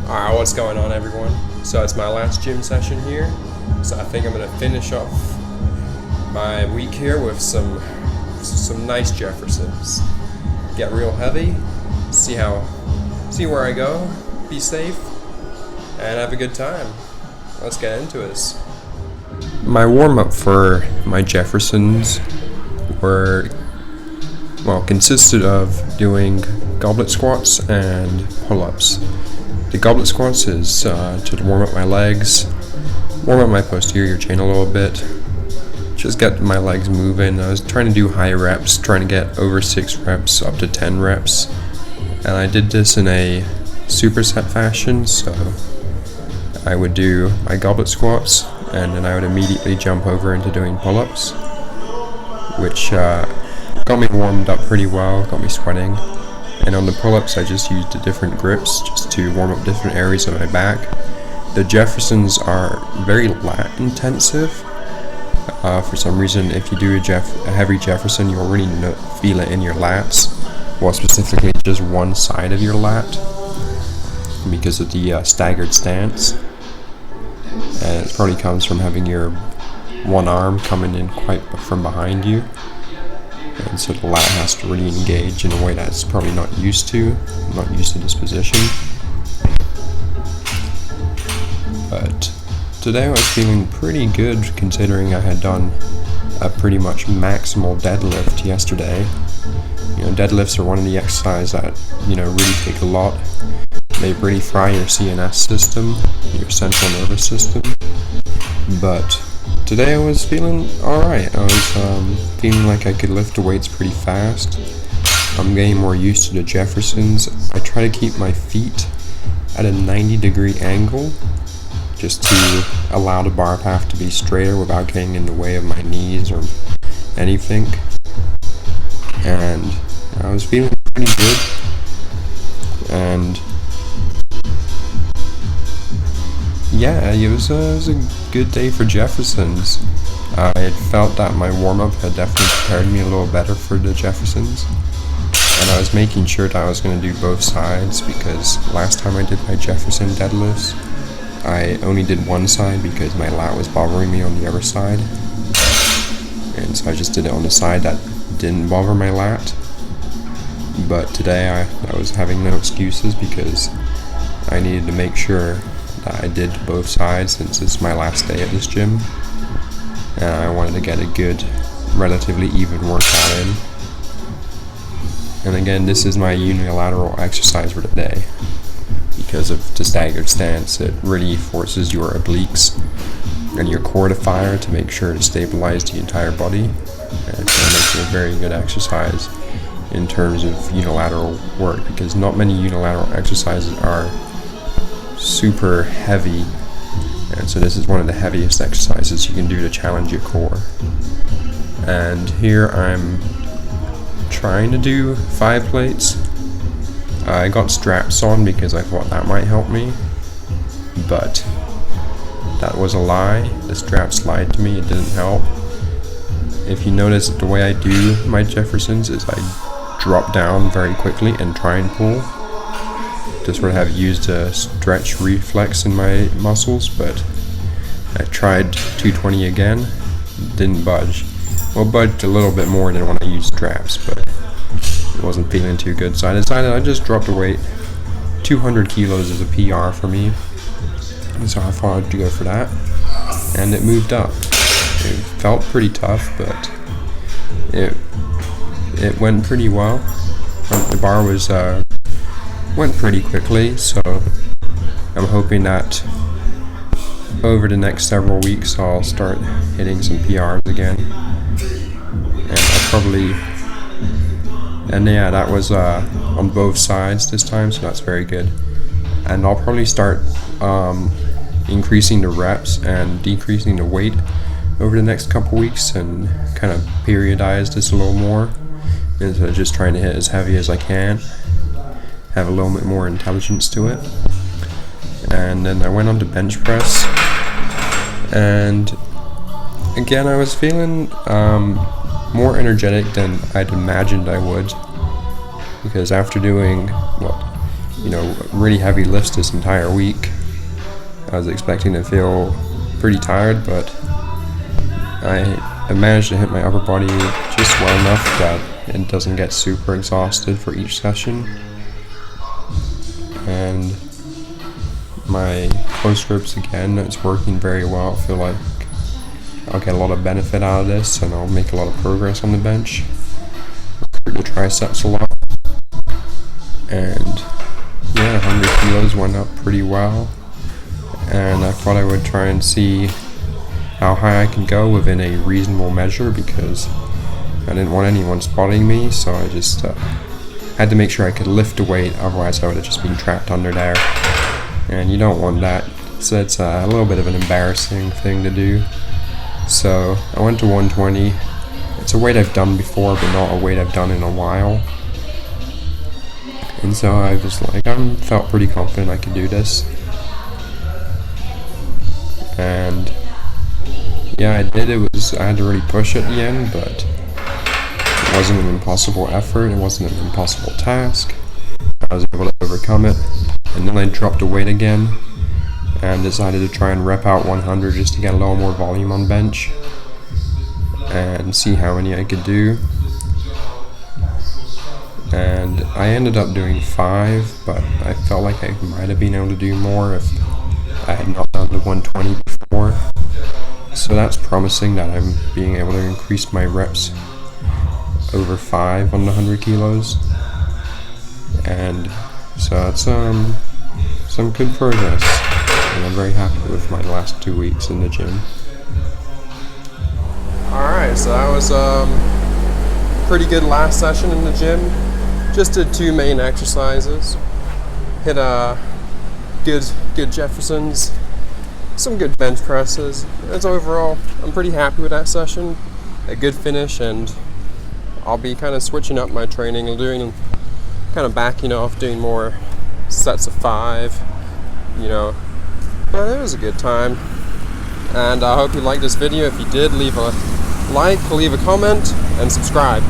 Alright, what's going on, everyone? So it's my last gym session here, so I think I'm gonna finish off my week here with some nice Jeffersons. Get real heavy, see where I go, be safe, and have a good time. Let's get into this. My warm-up for my Jeffersons consisted of doing goblet squats and pull-ups. The goblet squats is to warm up my legs, warm up my posterior chain a little bit, just get my legs moving. I was trying to do high reps, trying to get over 6 reps up to 10 reps, and I did this in a superset fashion. So I would do my goblet squats and then I would immediately jump over into doing pull-ups, which got me warmed up pretty well, got me sweating. And on the pull-ups I just used the different grips just to warm up different areas of my back. The Jeffersons are very lat intensive. For some reason, if you do a heavy Jefferson, you'll really feel it in your lats, well, specifically just one side of your lat, because of the staggered stance. And it probably comes from having your one arm coming in quite from behind you. And so the lat has to really engage in a way that's probably not used to. I'm not used to this position. But today I was feeling pretty good, considering I had done a pretty much maximal deadlift yesterday. Deadlifts are one of the exercises that, really take a lot. They really fry your CNS system, your central nervous system. But today I was feeling alright. I was feeling like I could lift the weights pretty fast. I'm getting more used to the Jeffersons. I try to keep my feet at a 90-degree angle, just to allow the bar path to be straighter without getting in the way of my knees or anything. And I was feeling pretty good. And yeah, it was a good day for Jeffersons. I had felt that my warm-up had definitely prepared me a little better for the Jeffersons. And I was making sure that I was going to do both sides, because last time I did my Jefferson deadlifts, I only did one side because my lat was bothering me on the other side. And so I just did it on the side that didn't bother my lat. But today I was having no excuses, because I needed to make sure that I did both sides, since it's my last day at this gym. And I wanted to get a good, relatively even workout in. And again, this is my unilateral exercise for the day. Because of the staggered stance, it really forces your obliques and your core to fire to make sure to stabilize the entire body. And it makes it a very good exercise in terms of unilateral work, because not many unilateral exercises are super heavy, and so this is one of the heaviest exercises you can do to challenge your core. And here I'm trying to do 5 plates. I got straps on because I thought that might help me, but that was a lie. The straps lied to me, it didn't help. If you notice, the way I do my Jeffersons is I drop down very quickly and try and pull, to sort of have used a stretch reflex in my muscles. But I tried 220 again, didn't budge. Well, budged a little bit more than when I used straps, but it wasn't feeling too good, so I decided I'd just drop the weight. 200 kilos is a PR for me, and so I thought I'd go for that, and it moved up. It felt pretty tough, but it went pretty well. The bar went pretty quickly, so I'm hoping that over the next several weeks I'll start hitting some PRs again, and I'll probably. And yeah, that was on both sides this time, so that's very good. And I'll probably start increasing the reps and decreasing the weight over the next couple weeks, and kind of periodize this a little more, instead of just trying to hit as heavy as I can. Have a little bit more intelligence to it. And then I went on to bench press, and again I was feeling more energetic than I'd imagined I would, because after doing really heavy lifts this entire week. I was expecting to feel pretty tired, but I managed to hit my upper body just well enough that it doesn't get super exhausted for each session. And my close grips, again, it's working very well. I feel like I'll get a lot of benefit out of this, and I'll make a lot of progress on the bench. The triceps a lot, and yeah, 100 kilos went up pretty well, and I thought I would try and see how high I can go within a reasonable measure, because I didn't want anyone spotting me, so I just had to make sure I could lift the weight, otherwise I would have just been trapped under there, and you don't want that, so it's a little bit of an embarrassing thing to do. So I went to 120. It's a weight I've done before, but not a weight I've done in a while. And so I was like, felt pretty confident I could do this. And yeah, I did. I had to really push at the end, but it wasn't an impossible effort. It wasn't an impossible task. I was able to overcome it. And then I dropped the weight again and decided to try and rep out 100 just to get a little more volume on bench and see how many I could do. And I ended up doing 5, but I felt like I might have been able to do more if I had not done the 120 before. So that's promising that I'm being able to increase my reps over 5 on the 100 kilos. And so that's some good progress, and I'm very happy with my last 2 weeks in the gym. Alright, so that was pretty good last session in the gym. Just did 2 main exercises. Hit good Jeffersons, some good bench presses. As overall, I'm pretty happy with that session. A good finish, and I'll be kind of switching up my training and doing kind of backing off, doing more sets of 5, but it was a good time. And I hope you liked this video. If you did, leave a like, leave a comment, and subscribe.